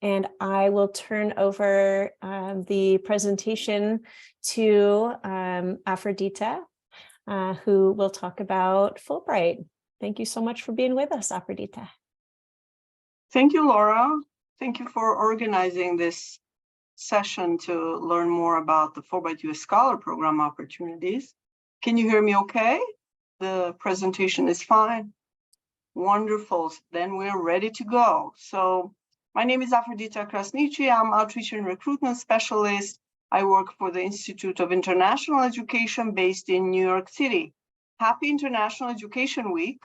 And I will turn over the presentation to Aphrodita, who will talk about Fulbright. Thank you so much for being with us, Aphrodita. Thank you, Laura. Thank you for organizing this session to learn more about the Fulbright U.S. Scholar Program opportunities. Can you hear me okay? The presentation is fine. Wonderful. Then we're ready to go. So my name is Aphrodita Krasniqi. I'm Outreach and Recruitment Specialist. I work for the Institute of International Education based in New York City. Happy International Education Week.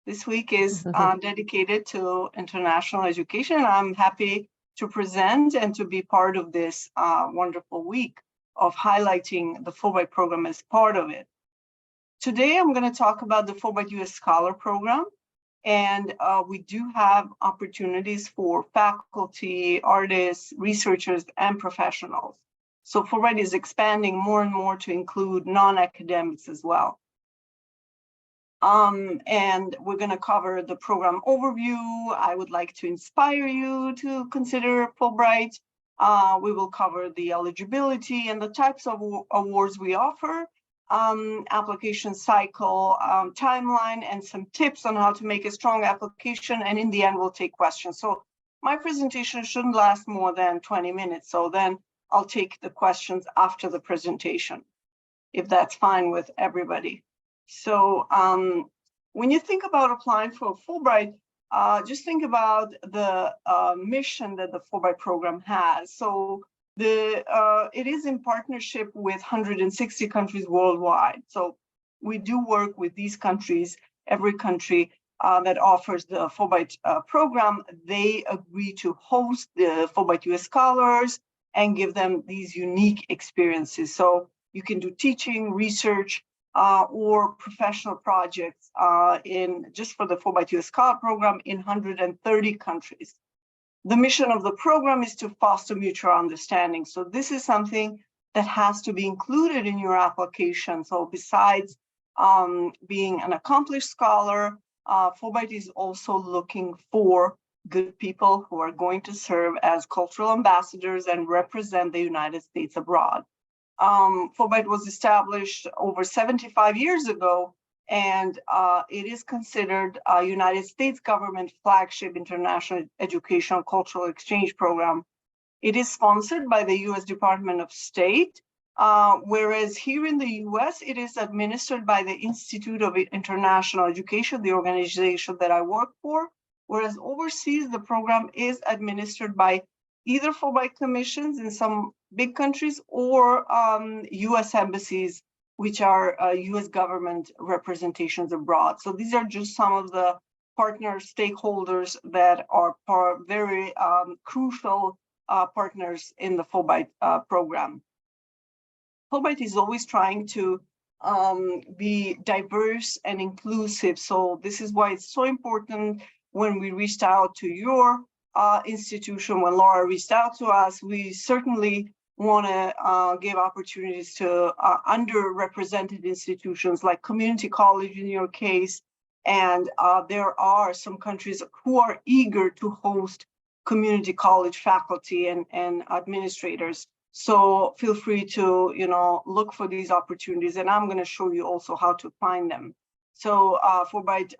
This week is dedicated to international education. I'm happy to present and to be part of this wonderful week of highlighting the Fulbright program as part of it. Today, I'm going to talk about the Fulbright U.S. Scholar Program. And we do have opportunities for faculty, artists, researchers, and professionals. So Fulbright is expanding more and more to include non-academics as well. And we're going to cover the program overview. I would like to inspire you to consider Fulbright. We will cover the eligibility and the types of awards we offer, application cycle, timeline, and some tips on how to make a strong application. And in the end, we'll take questions. So my presentation shouldn't last more than 20 minutes. So then I'll take the questions after the presentation, if that's fine with everybody. So when you think about applying for a Fulbright, just think about the mission that the Fulbright program has. So it is in partnership with 160 countries worldwide. So we do work with these countries. Every country that offers the Fulbright program, they agree to host the Fulbright U.S. scholars and give them these unique experiences. So you can do teaching, research, or professional projects just for the Fulbright U.S. Scholar Program in 130 countries. The mission of the program is to foster mutual understanding. So this is something that has to be included in your application. So besides being an accomplished scholar, Fulbright is also looking for good people who are going to serve as cultural ambassadors and represent the United States abroad. Fulbright was established over 75 years ago, and it is considered a United States government flagship international educational cultural exchange program. It is sponsored by the U.S. Department of State, whereas here in the U.S., it is administered by the Institute of International Education, the organization that I work for, whereas overseas, the program is administered by either Fulbright commissions in some big countries or U.S. embassies, which are U.S. government representations abroad. So these are just some of the partner stakeholders that are very crucial partners in the Fulbright program. Fulbright is always trying to be diverse and inclusive. So this is why it's so important when we reached out to your institution, when Laura reached out to us, we certainly want to give opportunities to underrepresented institutions like community college in your case. And there are some countries who are eager to host community college faculty and administrators. So feel free to look for these opportunities. And I'm going to show you also how to find them. So Fulbright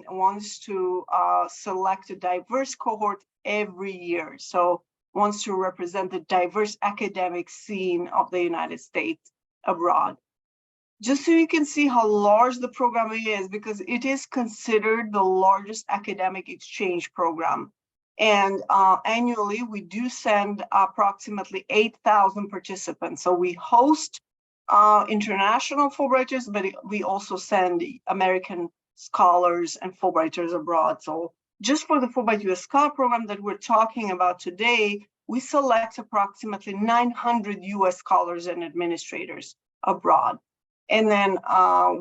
wants to select a diverse cohort every year. So wants to represent the diverse academic scene of the United States abroad. Just so you can see how large the program is, because it is considered the largest academic exchange program. And annually, we do send approximately 8,000 participants. So we host international Fulbrighters, but we also send American scholars and Fulbrighters abroad. So just for the Fulbright U.S. Scholar Program that we're talking about today, we select approximately 900 U.S. scholars and administrators abroad. And then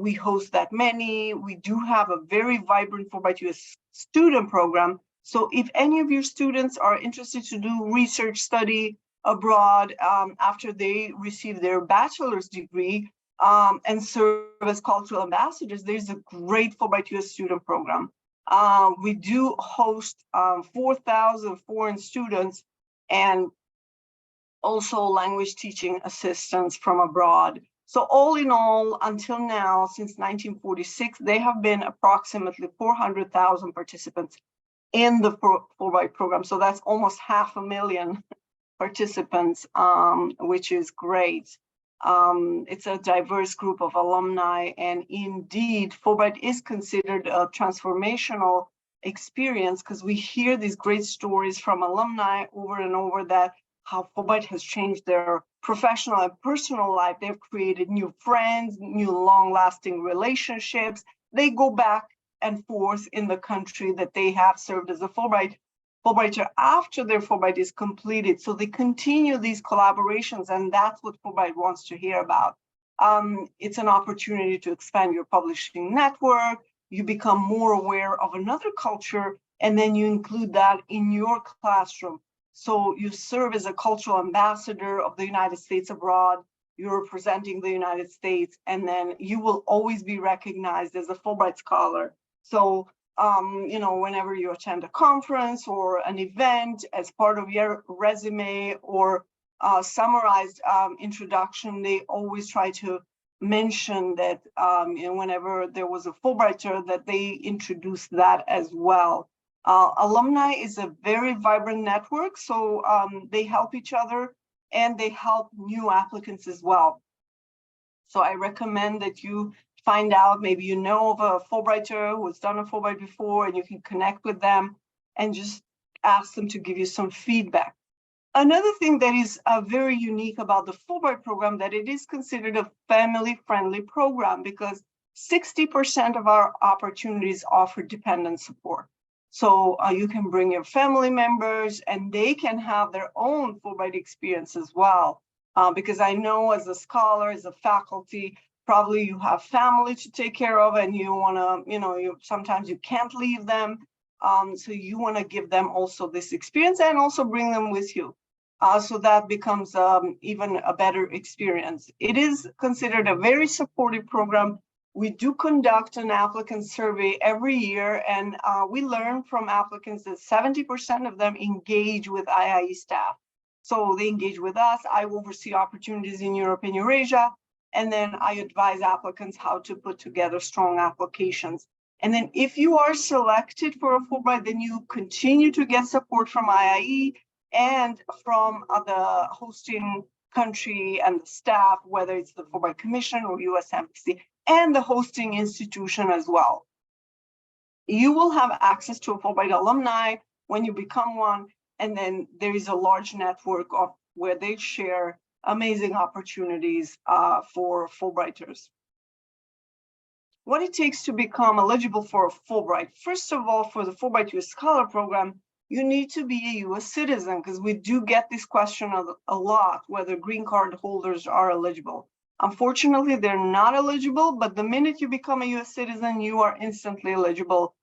we host that many. We do have a very vibrant Fulbright U.S. student program. So if any of your students are interested to do research study abroad after they receive their bachelor's degree and serve as cultural ambassadors, there's a great Fulbright U.S. student program. We do host 4,000 foreign students and also language teaching assistants from abroad. So all in all, until now, since 1946, there have been approximately 400,000 participants in the Fulbright program. So that's almost 500,000 participants, which is great. It's a diverse group of alumni, and indeed, Fulbright is considered a transformational experience because we hear these great stories from alumni over and over that how Fulbright has changed their professional and personal life. They've created new friends, new long-lasting relationships. They go back and forth in the country that they have served as a Fulbrighter after their Fulbright is completed. So they continue these collaborations, and that's what Fulbright wants to hear about. It's an opportunity to expand your publishing network. You become more aware of another culture, and then you include that in your classroom. So you serve as a cultural ambassador of the United States abroad. You're representing the United States, and then you will always be recognized as a Fulbright scholar. So, you know, whenever you attend a conference or an event as part of your resume or summarized introduction, they always try to mention that, you know, whenever there was a Fulbrighter, that they introduced that as well. Alumni is a very vibrant network, so they help each other and they help new applicants as well. So I recommend that you find out, maybe you know of a Fulbrighter who has done a Fulbright before, and you can connect with them and just ask them to give you some feedback. Another thing that is very unique about the Fulbright program, that it is considered a family-friendly program because 60% of our opportunities offer dependent support. So you can bring your family members and they can have their own Fulbright experience as well. Because I know as a scholar, as a faculty, probably you have family to take care of and you wanna, you know, sometimes you can't leave them. So you wanna give them also this experience and also bring them with you. So that becomes even a better experience. It is considered a very supportive program. We do conduct an applicant survey every year, and we learn from applicants that 70% of them engage with IIE staff. So they engage with us. I oversee opportunities in Europe and Eurasia, and then I advise applicants how to put together strong applications. And then if you are selected for a Fulbright, then you continue to get support from IIE and from the hosting country and the staff, whether it's the Fulbright Commission or US Embassy, and the hosting institution as well. You will have access to a Fulbright alumni when you become one, and then there is a large network of where they share amazing opportunities for Fulbrighters. What it takes to become eligible for a Fulbright. First of all, for the Fulbright US Scholar Program, you need to be a US citizen, because we do get this question a lot, whether green card holders are eligible. Unfortunately, they're not eligible, but the minute you become a US citizen, you are instantly eligible.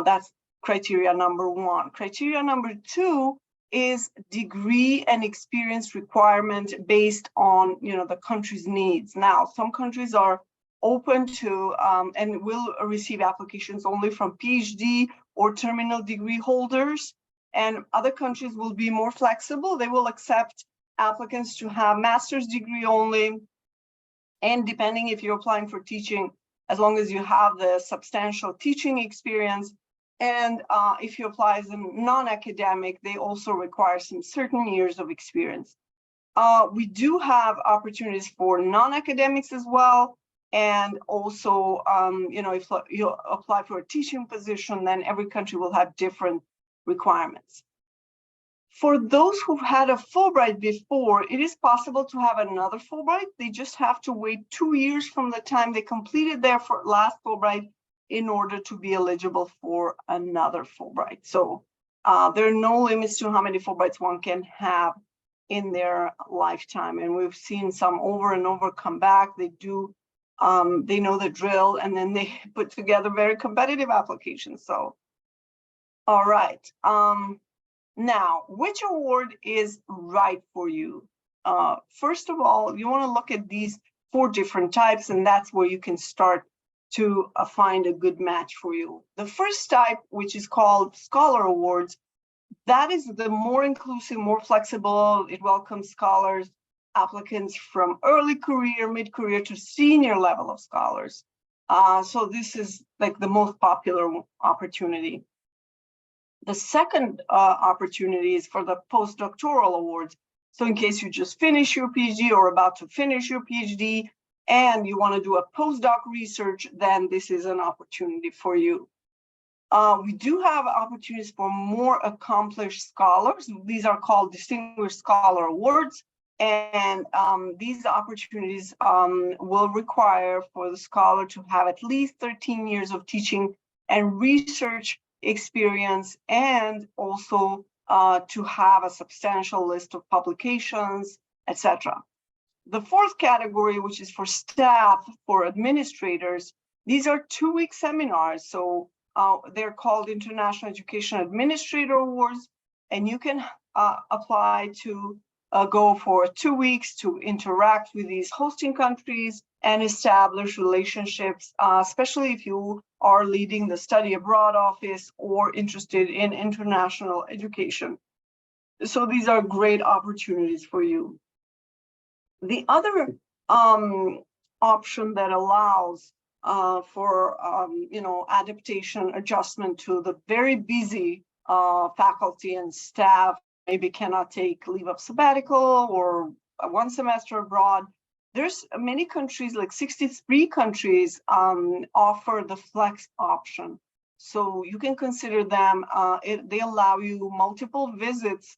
That's criteria number one. Criteria number two is degree and experience requirement based on, you know, the country's needs. Now, some countries are open to and will receive applications only from PhD or terminal degree holders. And other countries will be more flexible. They will accept applicants to have master's degree only. And depending if you're applying for teaching, as long as you have the substantial teaching experience. And if you apply as a non-academic, they also require some certain years of experience. We do have opportunities for non-academics as well. And also, you know, if you apply for a teaching position, then every country will have different requirements. For those who've had a Fulbright before, it is possible to have another Fulbright. They just have to wait 2 years from the time they completed their last Fulbright in order to be eligible for another Fulbright. So there are no limits to how many Fulbrights one can have in their lifetime. And we've seen some over and over come back. They do, they know the drill, and then they put together very competitive applications. So, all right. Now, which award is right for you? First of all, you want to look at these 4 different types, and that's where you can start to find a good match for you. The first type, which is called Scholar Awards, that is the more inclusive, more flexible. It welcomes scholars, applicants from early career, mid-career to senior level of scholars. So this is like the most popular opportunity. The second opportunity is for the postdoctoral awards. So in case you just finished your PhD or about to finish your PhD and you want to do a postdoc research, then this is an opportunity for you. We do have opportunities for more accomplished scholars. These are called Distinguished Scholar Awards. And these opportunities will require for the scholar to have at least 13 years of teaching and research experience, and also to have a substantial list of publications, etc. The fourth category, which is for staff, for administrators, these are 2-week seminars. So they're called International Education Administrator Awards, and you can apply to go for 2 weeks to interact with these hosting countries and establish relationships, especially if you are leading the study abroad office or interested in international education. So these are great opportunities for you. The other option that allows for adaptation, adjustment to the very busy faculty and staff, maybe cannot take leave of sabbatical or 1 semester abroad. There's many countries, like 63 countries, offer the flex option. So you can consider them, they allow you multiple visits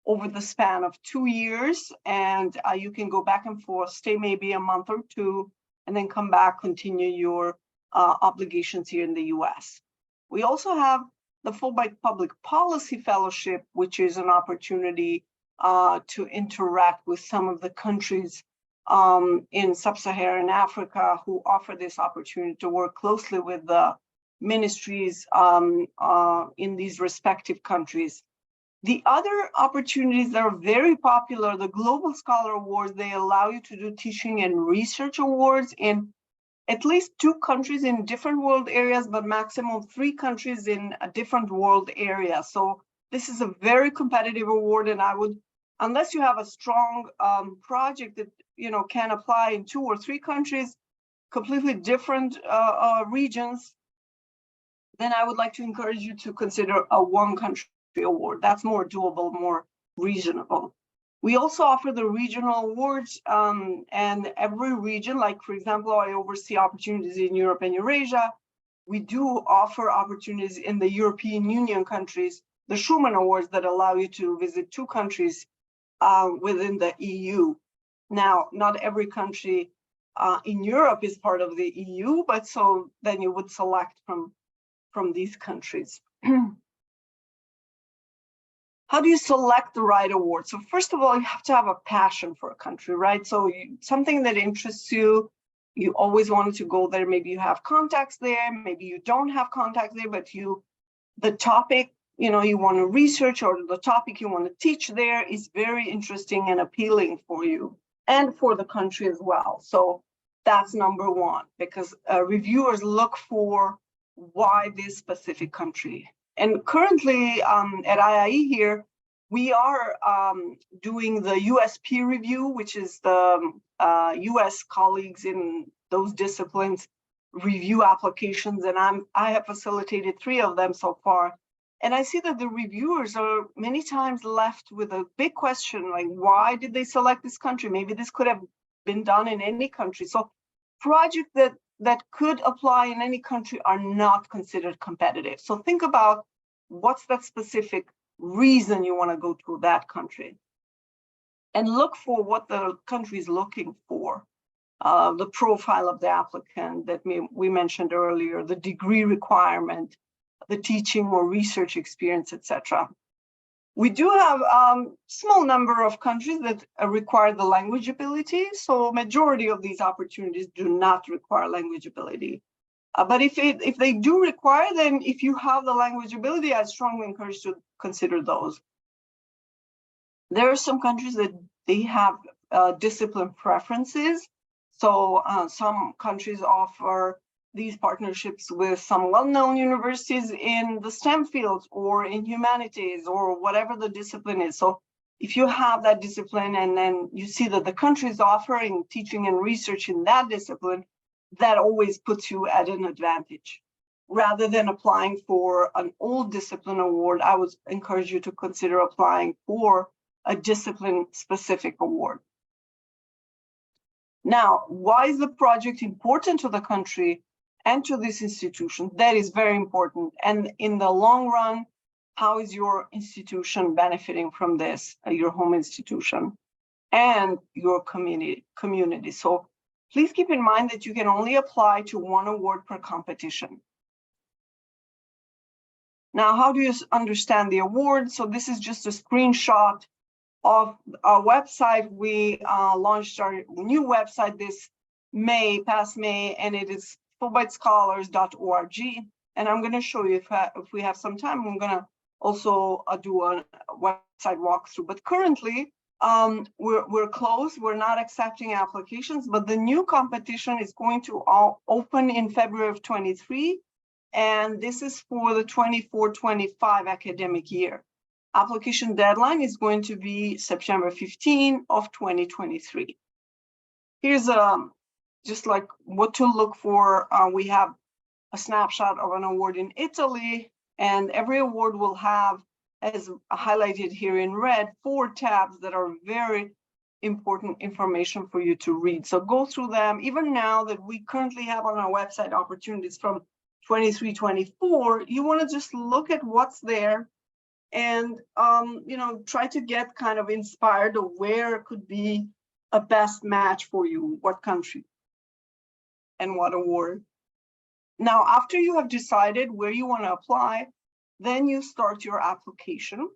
over the span of 2 years, and you can go back and forth, stay maybe a month or 2, and then come back, continue your obligations here in the US. We also have the Fulbright Public Policy Fellowship, which is an opportunity to interact with some of the countries in sub-Saharan Africa who offer this opportunity to work closely with the ministries in these respective countries. The other opportunities that are very popular, the Global Scholar Awards, they allow you to do teaching and research awards in at least 2 countries in different world areas, but maximum 3 countries in a different world area. So this is a very competitive award, and I would, unless you have a strong project that can apply in 2 or 3 countries, completely different regions, then I would like to encourage you to consider a 1 country award. That's more doable, more reasonable. We also offer the regional awards, and every region, like for example, I oversee opportunities in Europe and Eurasia. We do offer opportunities in the European Union countries, the Schumann Awards that allow you to visit 2 countries within the EU. Now, not every country in Europe is part of the EU, but so then you would select from these countries. How do you select the right award? So first of all, you have to have a passion for a country, right? So something that interests you, you always wanted to go there. Maybe you have contacts there, maybe you don't have contacts there, but the topic, you want to research, or the topic you want to teach there is very interesting and appealing for you and for the country as well. So that's number 1, because reviewers look for why this specific country. And currently at IIE here, we are doing the US peer review, which is the US colleagues in those disciplines review applications. And I have facilitated 3 of them so far. And I see that the reviewers are many times left with a big question, like, why did they select this country? Maybe this could have been done in any country. So projects that could apply in any country are not considered competitive. So think about what's that specific reason you want to go to that country, and look for what the country is looking for, the profile of the applicant that we mentioned earlier, the degree requirement, the teaching or research experience, etc. We do have a small number of countries that require the language ability. So majority of these opportunities do not require language ability. But if they do require, then if you have the language ability, I strongly encourage you to consider those. There are some countries that they have discipline preferences. So some countries offer these partnerships with some well-known universities in the STEM fields or in humanities or whatever the discipline is. So if you have that discipline and then you see that the country is offering teaching and research in that discipline, that always puts you at an advantage. Rather than applying for an old discipline award, I would encourage you to consider applying for a discipline-specific award. Now, why is the project important to the country and to this institution? That is very important. And in the long run, how is your institution benefiting from this, your home institution and your community? So please keep in mind that you can only apply to one award per competition. Now, how do you understand the award? So this is just a screenshot of our website. We launched our new website this past May, and it is fulbrightscholars.org. And I'm going to show you, if we have some time, I'm going to also do a website walkthrough. But currently, we're closed. We're not accepting applications, but the new competition is going to open in February of 23. And this is for the 24-25 academic year. Application deadline is going to be September 15 of 2023. Here's just like what to look for. We have a snapshot of an award in Italy, and every award will have, as highlighted here in red, 4 tabs that are very important information for you to read. So go through them. Even now that we currently have on our website opportunities from 23-24, you want to just look at what's there and try to get kind of inspired of where could be a best match for you, what country and what award. Now, after you have decided where you want to apply, then you start your application.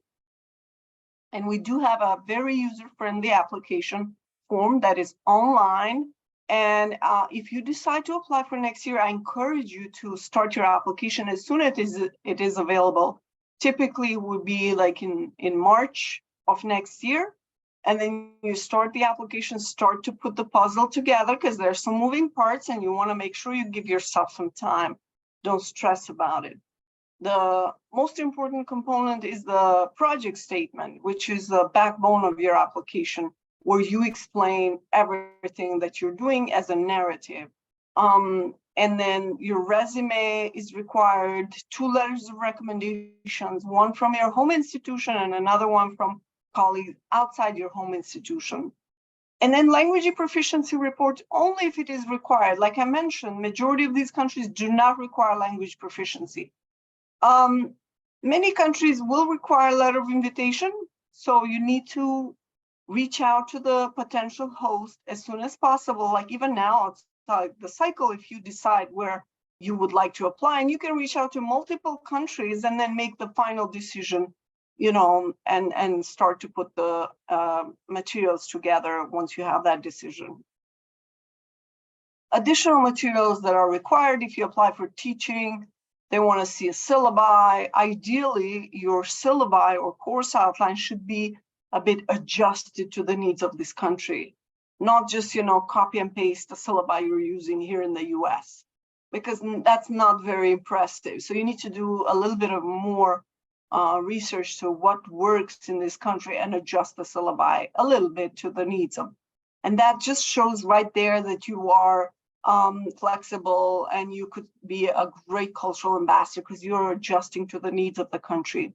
And we do have a very user-friendly application form that is online. And if you decide to apply for next year, I encourage you to start your application as soon as it is available. Typically would be like in March of next year. And then you start the application, start to put the puzzle together, because there's some moving parts and you want to make sure you give yourself some time. Don't stress about it. The most important component is the project statement, which is the backbone of your application, where you explain everything that you're doing as a narrative. And then your resume is required, 2 letters of recommendations, one from your home institution and another one from colleagues outside your home institution. And then language proficiency report only if it is required. Like I mentioned, majority of these countries do not require language proficiency. Many countries will require a letter of invitation, so you need to reach out to the potential host as soon as possible. Like even now, it's the cycle, if you decide where you would like to apply, and you can reach out to multiple countries and then make the final decision, and start to put the materials together once you have that decision. Additional materials that are required if you apply for teaching, they want to see a syllabi. Ideally, your syllabi or course outline should be a bit adjusted to the needs of this country, not just, copy and paste the syllabi you're using here in the US, because that's not very impressive. So you need to do a little bit of more research to what works in this country and adjust the syllabi a little bit to the needs of. And that just shows right there that you are flexible and you could be a great cultural ambassador because you're adjusting to the needs of the country.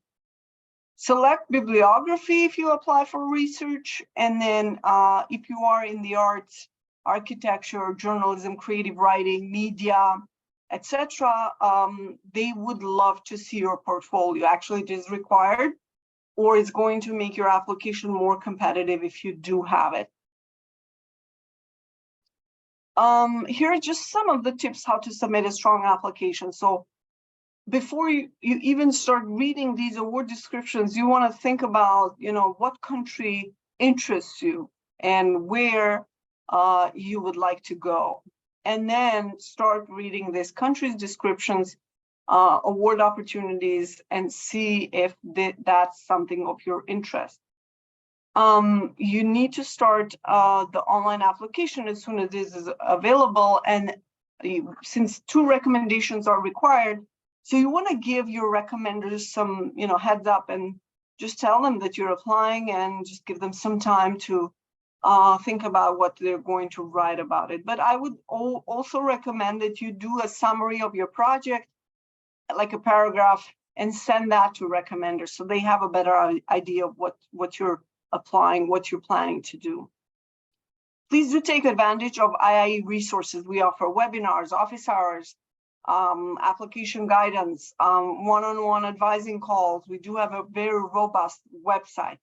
Select bibliography if you apply for research, and then if you are in the arts, architecture, journalism, creative writing, media, etc., they would love to see your portfolio. Actually, it is required, or it's going to make your application more competitive if you do have it. Here are just some of the tips how to submit a strong application. So before you even start reading these award descriptions, you want to think about, what country interests you and where you would like to go. And then start reading these countries' descriptions, award opportunities, and see if that's something of your interest. You need to start the online application as soon as this is available, and since 2 recommendations are required, so you want to give your recommenders some, heads up and just tell them that you're applying and just give them some time to think about what they're going to write about it. But I would also recommend that you do a summary of your project, like a paragraph, and send that to recommenders so they have a better idea of what you're applying, what you're planning to do. Please do take advantage of IIE resources. We offer webinars, office hours, application guidance, one-on-one advising calls. We do have a very robust website.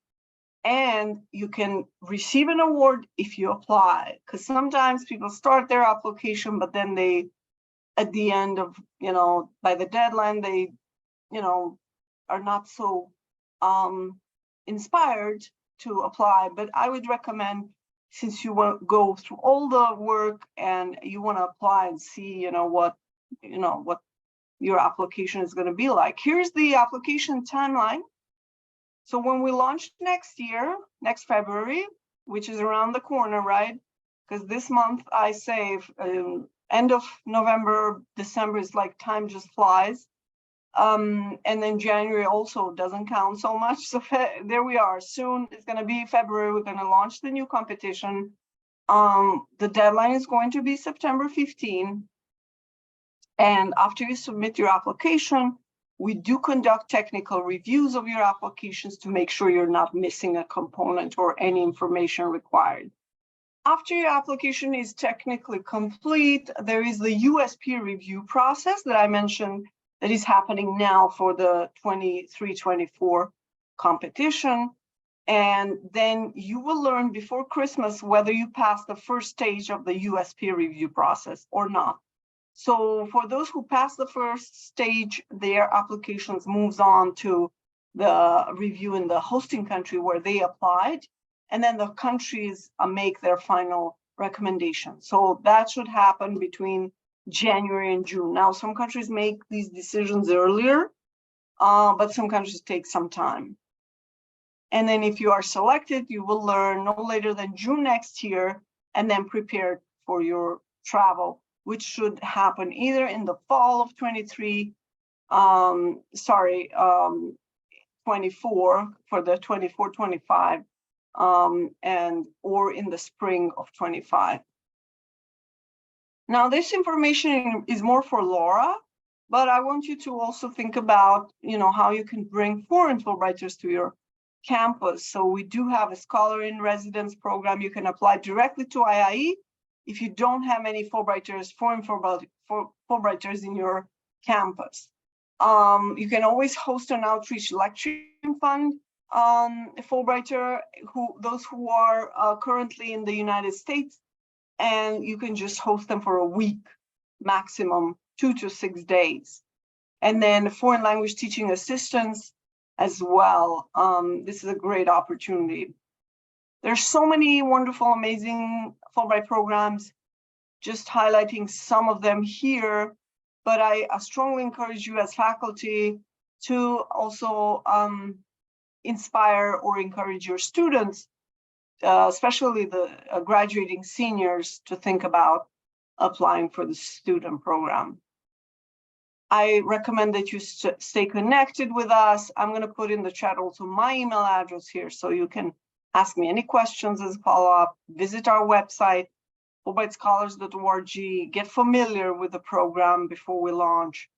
And you can receive an award if you apply, because sometimes people start their application, but then they, at the end of, by the deadline, they, are not so inspired to apply. But I would recommend, since you want to go through all the work and you want to apply and see, what your application is going to be like. Here's the application timeline. So when we launch next year, next February, which is around the corner, right? Because this month, I say end of November, December is like time just flies. And then January also doesn't count so much. So there we are. Soon it's going to be February. We're going to launch the new competition. The deadline is going to be September 15. And after you submit your application, we do conduct technical reviews of your applications to make sure you're not missing a component or any information required. After your application is technically complete, there is the US peer review process that I mentioned that is happening now for the 23-24 competition. And then you will learn before Christmas whether you pass the first stage of the US peer review process or not. So for those who pass the first stage, their applications moves on to the review in the hosting country where they applied, and then the countries make their final recommendation. So that should happen between January and June. Now, some countries make these decisions earlier, but some countries take some time. And then if you are selected, you will learn no later than June next year, and then prepare for your travel, which should happen either in the fall of 24 for the 24-25, and or in the spring of 25. Now, this information is more for Laura, but I want you to also think about, how you can bring foreign Fulbrighters to your campus. So we do have a Scholar in Residence program. You can apply directly to IIE if you don't have any Fulbrighters, foreign Fulbrighters in your campus. You can always host an outreach lecturing fund Fulbrighter, those who are currently in the United States, and you can just host them for a week, maximum 2 to 6 days. And then foreign language teaching assistance as well. This is a great opportunity. There's so many wonderful, amazing Fulbright programs, just highlighting some of them here, but I strongly encourage you as faculty to also inspire or encourage your students, especially the graduating seniors, to think about applying for the student program. I recommend that you stay connected with us. I'm going to put in the chat also my email address here, so you can ask me any questions as a follow-up. Visit our website, fulbrightscholars.org. Get familiar with the program before we launch.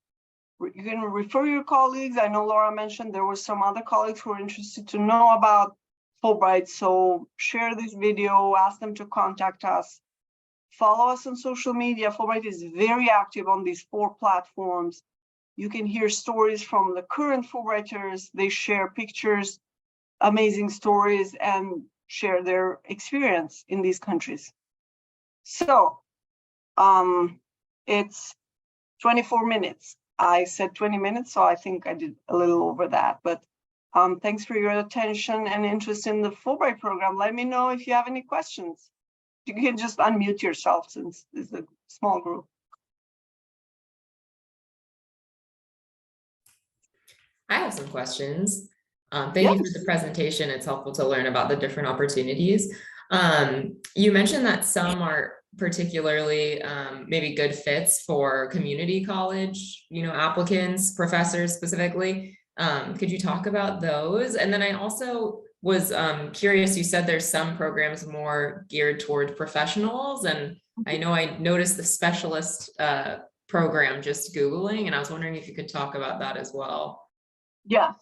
You can refer your colleagues. I know Laura mentioned there were some other colleagues who are interested to know about Fulbright, so share this video, ask them to contact us. Follow us on social media. Fulbright is very active on these 4 platforms. You can hear stories from the current Fulbrighters. They share pictures, amazing stories, and share their experience in these countries. So it's 24 minutes. I said 20 minutes, so I think I did a little over that. But thanks for your attention and interest in the Fulbright program. Let me know if you have any questions. You can just unmute yourself since it's a small group. I have some questions. Thank you for the presentation. It's helpful to learn about the different opportunities. You mentioned that some are particularly maybe good fits for community college, applicants, professors specifically. Could you talk about those? And then I also was curious, you said there's some programs more geared toward professionals, and I know I noticed the specialist program just Googling, and I was wondering if you could talk about that as well. Yes.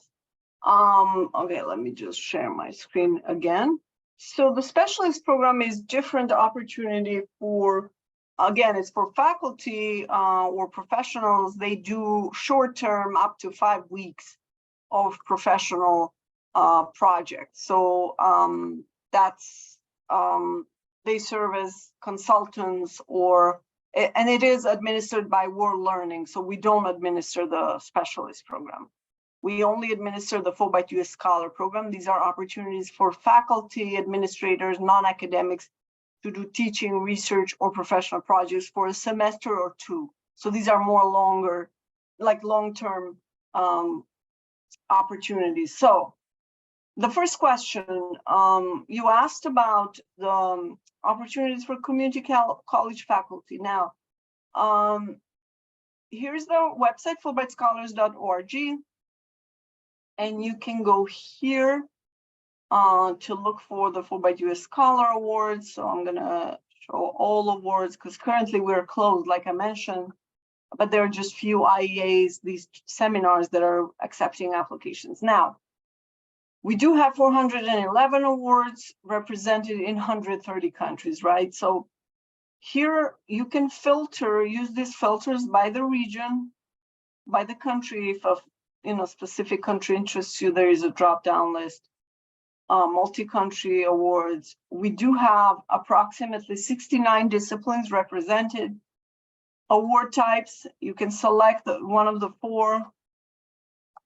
Okay, let me just share my screen again. So the specialist program is different opportunity for, again, it's for faculty or professionals. They do short term up to 5 weeks of professional projects. So that's, they serve as consultants and it is administered by World Learning. So we don't administer the specialist program. We only administer the Fulbright US Scholar program. These are opportunities for faculty, administrators, non-academics to do teaching, research, or professional projects for a semester or 2. So these are more longer, like long-term opportunities. So the first question, you asked about the opportunities for community college faculty. Now, here's the website, fulbrightscholars.org. And you can go here to look for the Fulbright US Scholar Awards. So I'm gonna show all awards because currently we're closed, like I mentioned, but there are just few IEAs, these seminars that are accepting applications. Now, we do have 411 awards represented in 130 countries, right? So here you can use these filters by the region, by the country. If a specific country interests you, there is a drop-down list. Multi-country awards. We do have approximately 69 disciplines represented. Award types, you can select one of the 4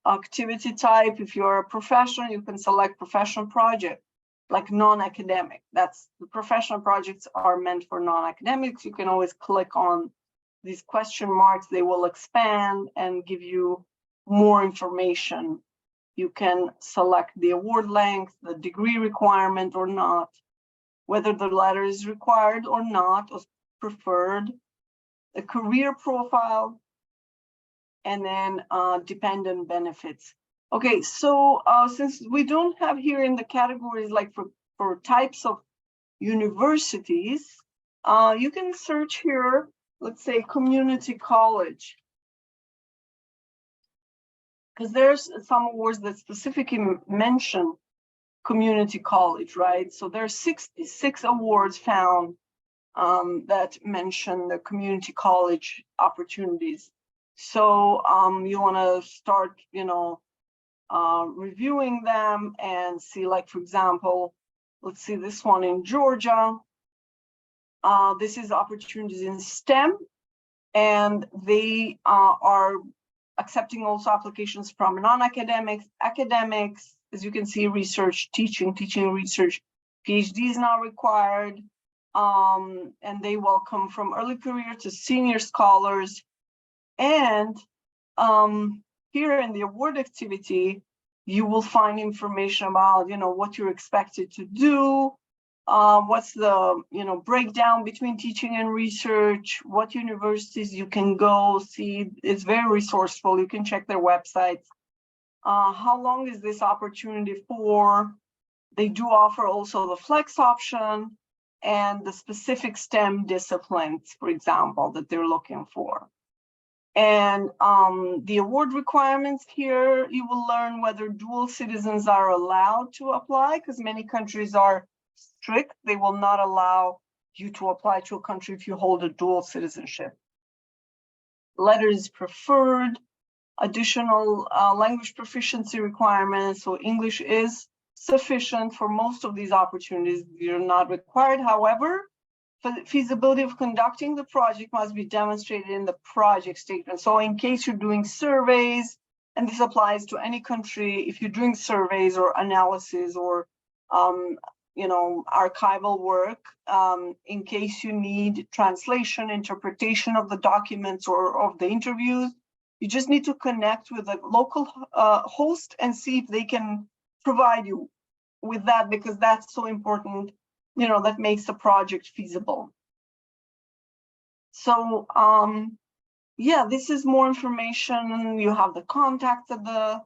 activity type. If you're a professional, you can select professional project, like non-academic. That's the professional projects are meant for non-academics. You can always click on these question marks. They will expand and give you more information. You can select the award length, the degree requirement or not, whether the letter is required or not, or preferred, the career profile, and then dependent benefits. Okay, so since we don't have here in the categories like for types of universities, you can search here, let's say community college. Because there's some awards that specifically mention community college, right? So there's 66 awards found that mention the community college opportunities. So you want to start, reviewing them and see, like, for example, let's see this one in Georgia. This is opportunities in STEM, and they are accepting also applications from non-academics, academics, as you can see, research, teaching, research, PhD is now required, and they welcome from early career to senior scholars. And here in the award activity, you will find information about, what you're expected to do, what's the, breakdown between teaching and research, what universities you can go see. It's very resourceful. You can check their websites. How long is this opportunity for? They do offer also the flex option and the specific STEM disciplines, for example, that they're looking for. And the award requirements here, you will learn whether dual citizens are allowed to apply, because many countries are strict. They will not allow you to apply to a country if you hold a dual citizenship. Letters preferred, additional language proficiency requirements. So English is sufficient for most of these opportunities. You're not required. However, for the feasibility of conducting the project must be demonstrated in the project statement. So in case you're doing surveys, and this applies to any country, if you're doing surveys or analysis or archival work, in case you need translation, interpretation of the documents or of the interviews, you just need to connect with the local host and see if they can provide you with that, because that's so important. That makes the project feasible. So yeah, this is more information. You have the contacts of the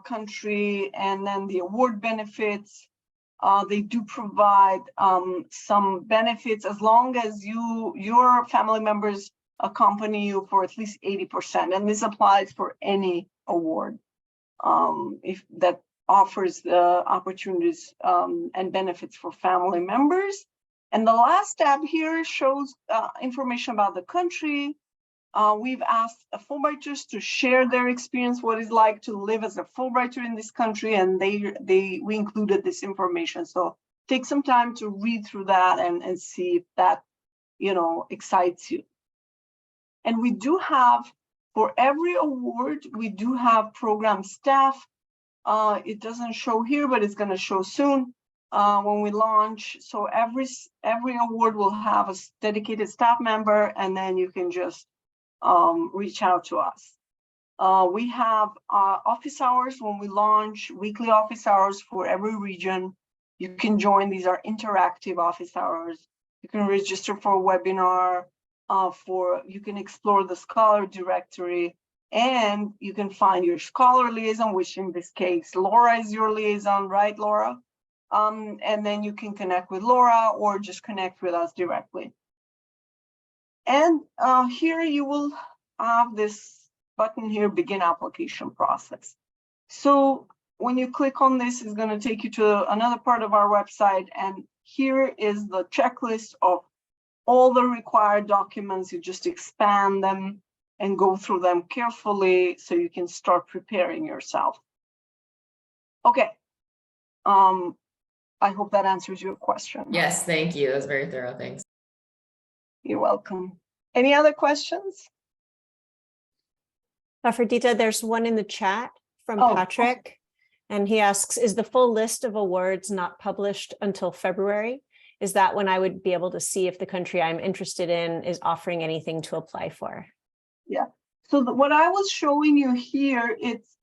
country and then the award benefits. They do provide some benefits as long as your family members accompany you for at least 80%. And this applies for any award if that offers the opportunities and benefits for family members. And the last tab here shows information about the country. We've asked Fulbrighters to share their experience, what it's like to live as a Fulbrighter in this country, and we included this information. So take some time to read through that and see if that, excites you. And we do have, for every award, we do have program staff. It doesn't show here, but it's going to show soon when we launch. So every award will have a dedicated staff member, and then you can just reach out to us. We have office hours when we launch, weekly office hours for every region. You can join. These are interactive office hours. You can register for a webinar, you can explore the scholar directory, and you can find your scholar liaison, which in this case, Laura is your liaison, right, Laura? And then you can connect with Laura or just connect with us directly. And here you will have this button here, begin application process. So when you click on this, it's going to take you to another part of our website. And here is the checklist of all the required documents. You just expand them and go through them carefully so you can start preparing yourself. Okay. I hope that answers your question. Yes, thank you. That was very thorough. Thanks. You're welcome. Any other questions? Afrodita, there's one in the chat from Oh, Patrick, and he asks, is the full list of awards not published until February? Is that when I would be able to see if the country I'm interested in is offering anything to apply for? Yeah. So what I was showing you here, it's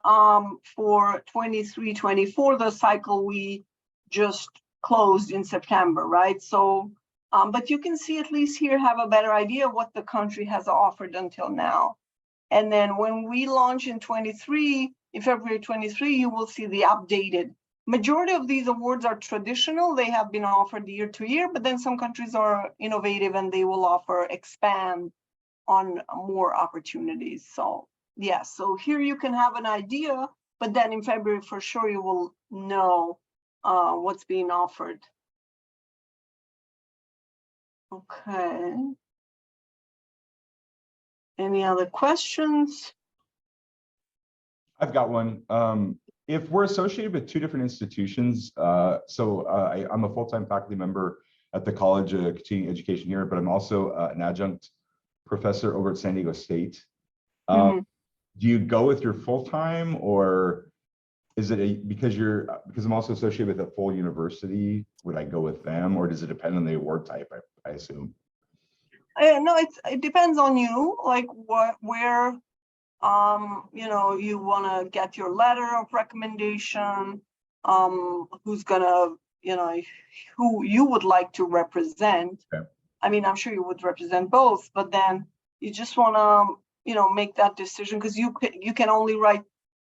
for 23-24, the cycle we just closed in September, right? So, but you can see at least here, have a better idea of what the country has offered until now. And then when we launch in 23, in February 23, you will see the updated. Majority of these awards are traditional. They have been offered year to year, but then some countries are innovative and they will expand on more opportunities. So yeah, so here you can have an idea, but then in February for sure you will know what's being offered. Okay. Any other questions? I've got one. If we're associated with two different institutions, I'm a full-time faculty member at the College of Continuing Education here, but I'm also an adjunct professor over at San Diego State. Do you go with your full-time, or is it because I'm also associated with a full university, would I go with them, or does it depend on the award type, I assume? No, it depends on you, like where you want to get your letter of recommendation, who's gonna, who you would like to represent. Okay. I mean, I'm sure you would represent both, but then you just want to, make that decision, because you can only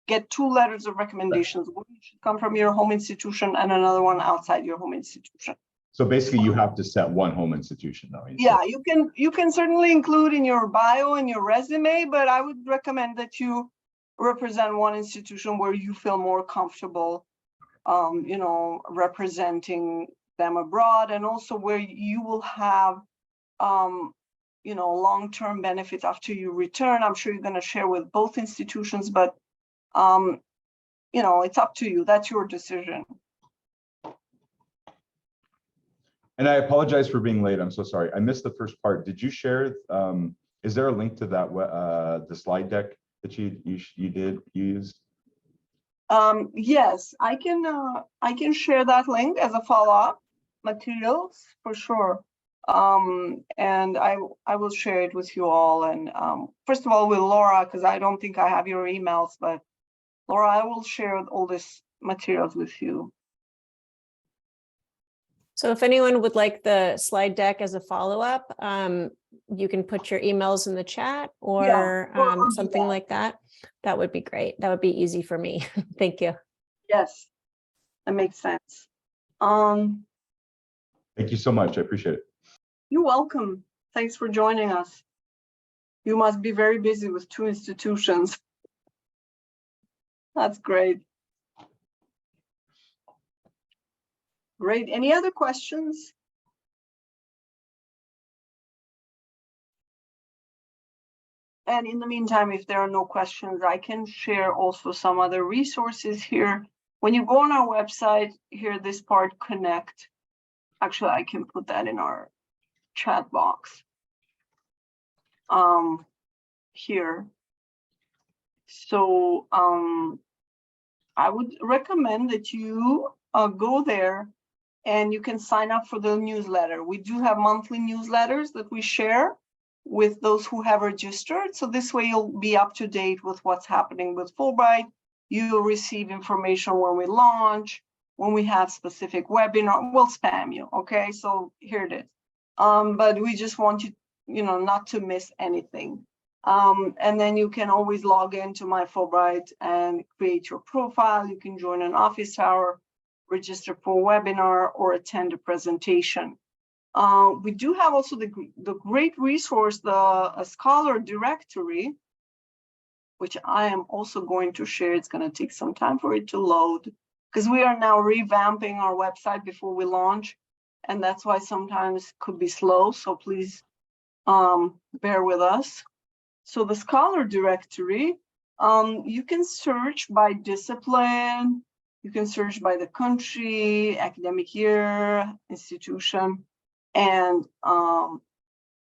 get two letters of recommendations. One should come from your home institution and another one outside your home institution. So basically you have to set one home institution though. Yeah, you can certainly include in your bio and your resume, but I would recommend that you represent one institution where you feel more comfortable, representing them abroad, and also where you will have, long-term benefits after you return. I'm sure you're going to share with both institutions, but, it's up to you. That's your decision. And I apologize for being late. I'm so sorry. I missed the first part. Did you share? Is there a link to that the slide deck that you did use? Yes, I can share that link as a follow-up materials for sure. And I will share it with you all. And first of all, with Laura, because I don't think I have your emails, but Laura, I will share all this materials with you. So if anyone would like the slide deck as a follow-up, you can put your emails in the chat or or do something that. like that. That would be great. That would be easy for me. Thank you. Yes, that makes sense. Thank you so much. I appreciate it. You're welcome. Thanks for joining us. You must be very busy with 2 institutions. That's great. Great. Any other questions? And in the meantime, if there are no questions, I can share also some other resources here. When you go on our website, here, this part, connect. Actually, I can put that in our chat box. Here. So I would recommend that you go there and you can sign up for the newsletter. We do have monthly newsletters that we share with those who have registered. So this way you'll be up to date with what's happening with Fulbright. You'll receive information when we launch, when we have specific webinar. We'll spam you, okay? So here it is. But we just want you, not to miss anything. And then you can always log into My Fulbright and create your profile. You can join an office hour, register for a webinar, or attend a presentation. We do have also the great resource, the Scholar Directory, which I am also going to share. It's going to take some time for it to load because we are now revamping our website before we launch. And that's why sometimes it could be slow. So please bear with us. So the Scholar Directory, you can search by discipline, you can search by the country, academic year, institution, and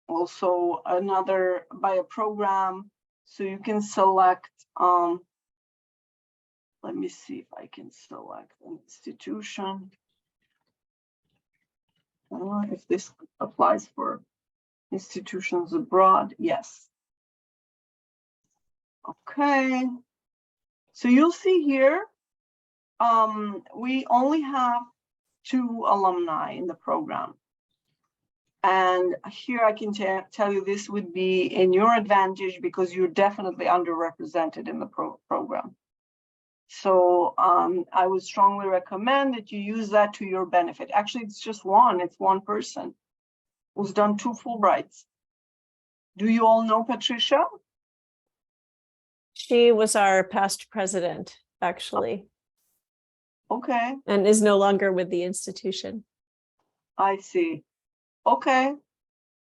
also another by a program. So you can select, let me see if I can select an institution. If this applies for institutions abroad, yes. Okay, so you'll see here, we only have 2 alumni in the program. And here I can tell you this would be in your advantage because you're definitely underrepresented in the program. So I would strongly recommend that you use that to your benefit. Actually, it's just it's one person who's done 2 Fulbrights. Do you all know Patricia? She was our past president, actually, Okay, and is no longer with the institution. I see. Okay,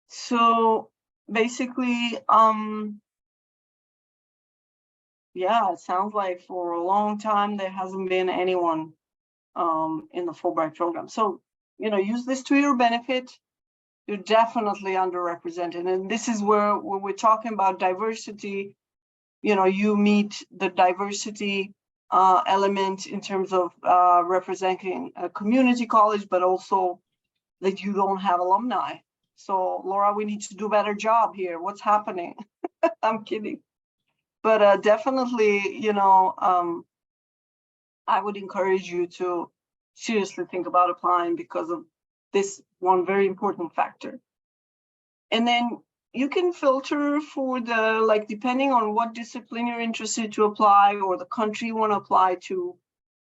so basically, yeah, it sounds like for a long time there hasn't been anyone in the Fulbright program. So, use this to your benefit. You're definitely underrepresented, and this is where when we're talking about diversity, you meet the diversity element in terms of representing a community college, but also that you don't have alumni. So Laura, we need to do a better job here. What's happening? I'm kidding. But definitely, I would encourage you to seriously think about applying because of this one very important factor. And then you can filter for the, depending on what discipline you're interested to apply or the country you want to apply to,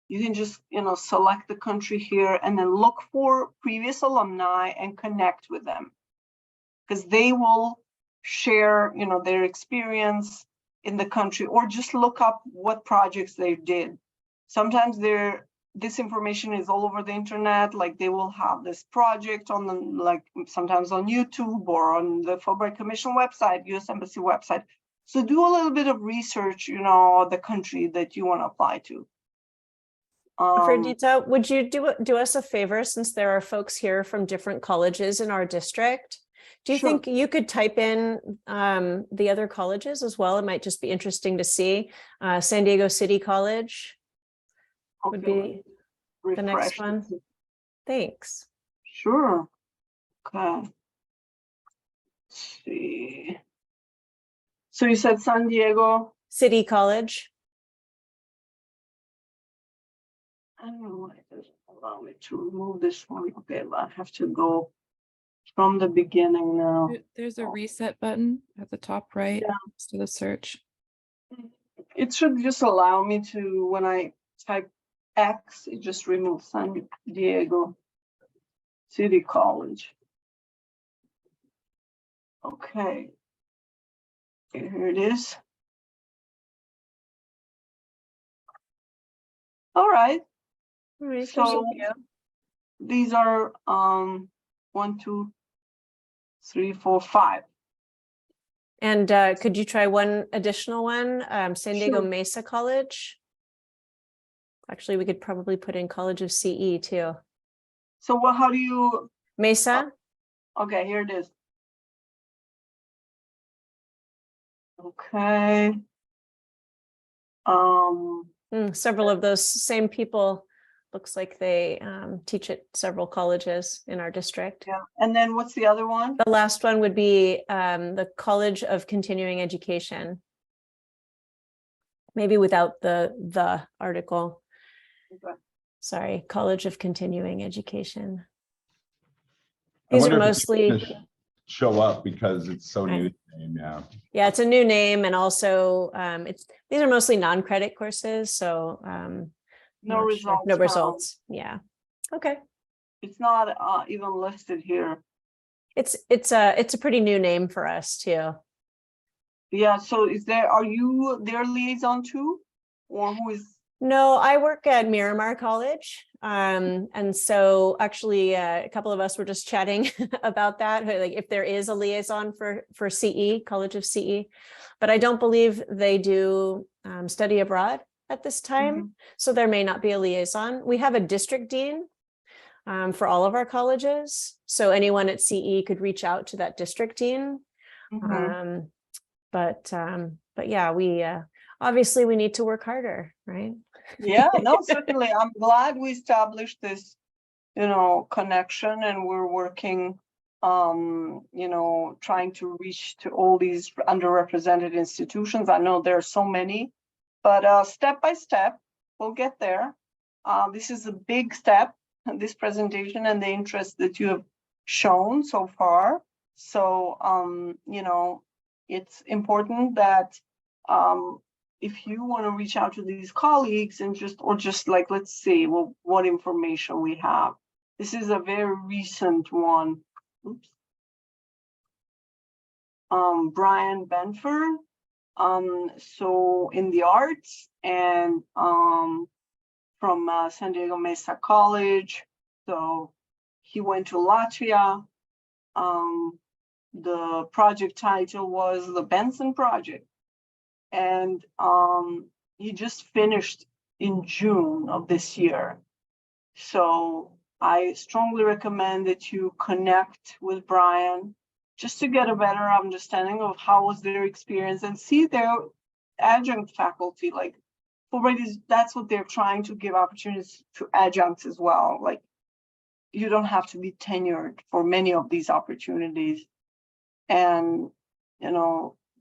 you can just, select the country here and then look for previous alumni and connect with them because they will share, their experience in the country, or just look up what projects they did. Sometimes this information is all over the internet, like they will have this project on the, sometimes on YouTube or on the Fulbright Commission website, US Embassy website. So do a little bit of research, the country that you want to apply to. Afrodita, would you do us a favor, since there are folks here from different colleges in our district? Do you Sure. think you could type in the other colleges as well? It might just be interesting to see. San Diego City College would be the next one. Thanks. Sure. Okay. Let's see. So you said San Diego City College. I don't know what it is. allow me to remove this one. Okay, I have to go from the beginning now. There's a reset button at the top right Yeah. next to the search. It should just allow me to, when I type X, it just removes San Diego City College. Okay. Here it is. All right. All right, So there's a few. these are 1, 2, 3, 4, 5. And could you try one additional one? San Diego Sure. Mesa College. Actually, we could probably put in College of CE too. So what? How do you? Mesa. Okay, here it is. Okay. Several of those same people, looks like they teach at several colleges in our district. Yeah. And then what's the other one? The last one would be the College of Continuing Education. Maybe without the article. Okay. Sorry, College of Continuing Education. I These are wonder if it's mostly, gonna show up because it's so Right. new to the name, yeah. yeah, it's a new name, and also these are mostly non-credit courses, so I'm No not sure. results. No found. results. Yeah. Okay. It's not even listed here. It's a pretty new name for us too. Yeah. So are you their liaison too, or who is? No, I work at Miramar College. And so actually a couple of us were just chatting about that, like if there is a liaison for CE, College of CE, but I don't believe they do study abroad at this time. So there may not be a liaison. We have a district dean for all of our colleges. So anyone at CE could reach out to that district dean. But yeah, we obviously we need to work harder, right? Yeah, no, certainly. I'm glad we established this, connection, and we're working, trying to reach to all these underrepresented institutions. I know there are so many, but step by step, we'll get there. This is a big step, this presentation, and the interest that you have shown so far. So, it's important that if you want to reach out to these colleagues and just like, let's see what information we have. This is a very recent one. Oops. Brian Benford, so in the arts, and from San Diego Mesa College. So he went to Latvia. The project title was the Benson Project. And he just finished in June of this year. So I strongly recommend that you connect with Brian just to get a better understanding of how was their experience and see their adjunct faculty. Like Fulbright that's what they're trying to give opportunities to adjuncts as well. Like you don't have to be tenured for many of these opportunities. And,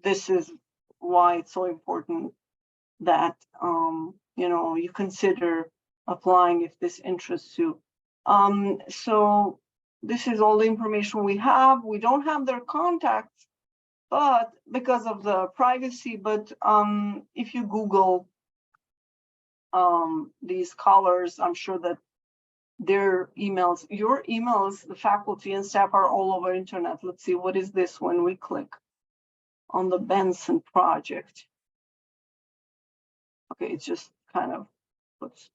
this is why it's so important that, you consider applying if this interests you. So this is all the information we have. We don't have their contacts, but because of the privacy, but if you Google these scholars, I'm sure that their emails, your emails, the faculty and staff are all over internet. Let's see, what is this when we click on the Benson Project? Okay, it just kind of puts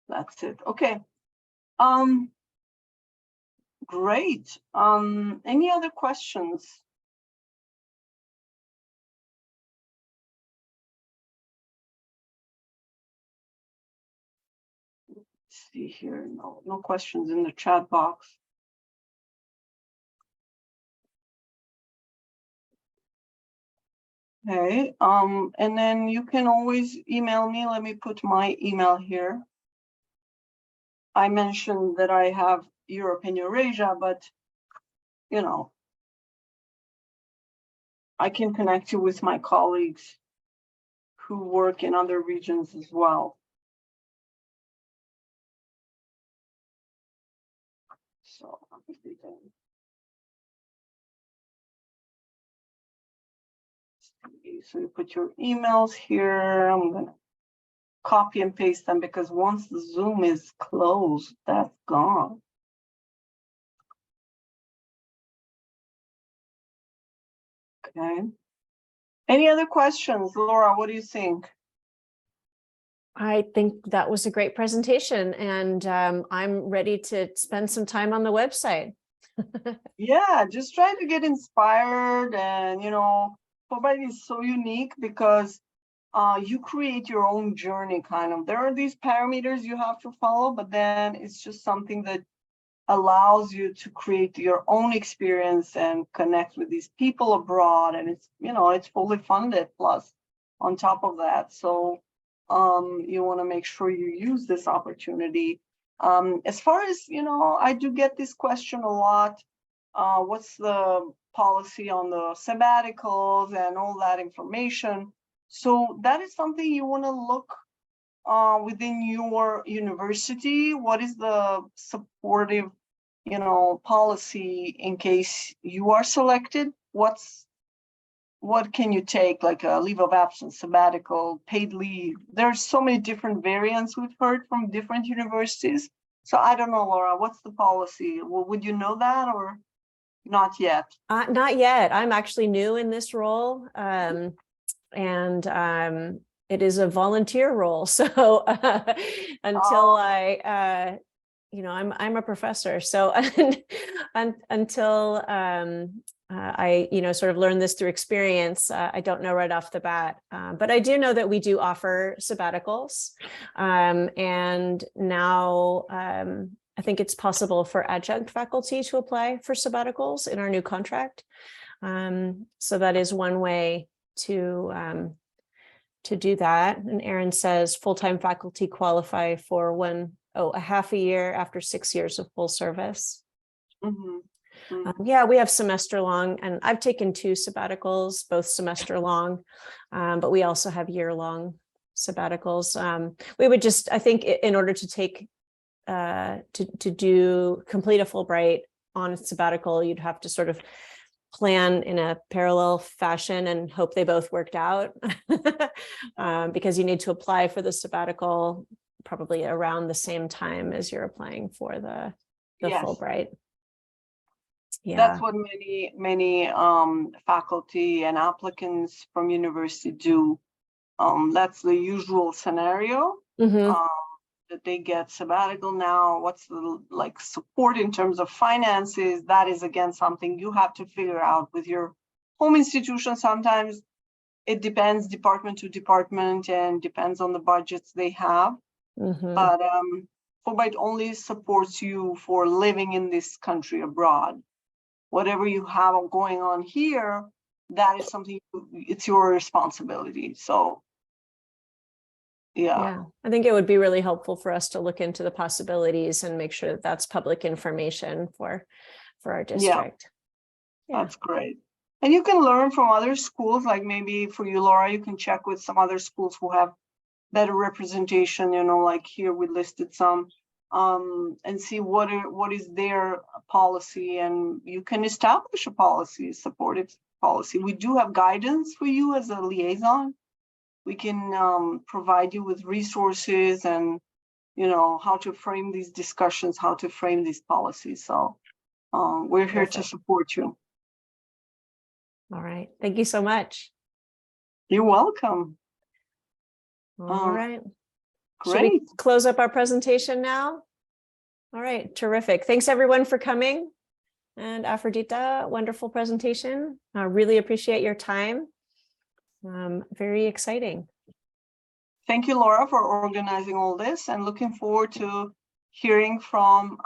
that's it. Okay. Great. Any other questions? Let's see here. No questions in the chat box. Okay, and then you can always email me. Let me put my email here. I mentioned that I have Europe and Eurasia, but I can connect you with my colleagues who work in other regions as well. So you put your emails here. I'm gonna copy and paste them because once the Zoom is closed, that's gone. Okay. Any other questions, Laura? What do you think? I think that was a great presentation, and I'm ready to spend some time on the website. Yeah, just try to get inspired, and Fulbright is so unique because you create your own journey, kind of. There are these parameters you have to follow, but then it's just something that allows you to create your own experience and connect with these people abroad, and it's fully funded plus on top of that. So you want to make sure you use this opportunity. As far as I do get this question a lot. What's the policy on the sabbaticals and all that information? So that is something you want to look within your university. What is the supportive policy in case you are selected? What can you take, like a leave of absence, sabbatical, paid leave? There's so many different variants we've heard from different universities. So I don't know, Laura, what's the policy? Would you know that or not yet? Not yet. I'm actually new in this role, and it is a volunteer role. So until I'm a professor. So until I sort of learned this through experience, I don't know right off the bat, but I do know that we do offer sabbaticals, and now I think it's possible for adjunct faculty to apply for sabbaticals in our new contract. So that is one way to do that. And Erin says full-time faculty qualify for a half a year after 6 years of full service. Mm-hmm. Mm-hmm. Yeah, we have semester long, and I've taken 2 sabbaticals, both semester long, but we also have year-long sabbaticals. We would just, I think, in order to take complete a Fulbright on a sabbatical, you'd have to sort of plan in a parallel fashion and hope they both worked out, because you need to apply for the sabbatical probably around the same time as you're applying for the Yes. Fulbright. Yeah, that's what many faculty and applicants from university do. That's the usual scenario. mm-hmm. That they get sabbatical. Now, what's the support in terms of finances? That is again something you have to figure out with your home institution. Sometimes it depends department to department and depends on the budgets they have. Mm-hmm. But Fulbright only supports you for living in this country abroad. Whatever you have going on here, that is something, it's your responsibility. So yeah, I think it would be really helpful for us to look into the possibilities and make sure that that's public information for our district. Yeah. That's great. And you can learn from other schools, like maybe for you, Laura, you can check with some other schools who have better representation, like here we listed some, and see what is their policy, and you can establish a policy, supportive policy. We do have guidance for you as a liaison. We can provide you with resources and, how to frame these discussions, how to frame these policies. So we're here to support you. All right. Thank you so much. You're welcome. All right. Great. Should we close up our presentation now? All right. Terrific. Thanks everyone for coming. And Afrodita, wonderful presentation. I really appreciate your time. Very exciting. Thank you, Laura, for organizing all this, and looking forward to hearing from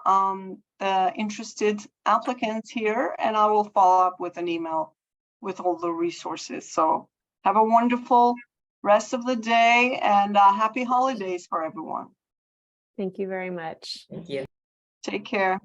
the interested applicants here. And I will follow up with an email with all the resources. So have a wonderful rest of the day, and happy holidays for everyone. Thank you very much. Thank you. Take care.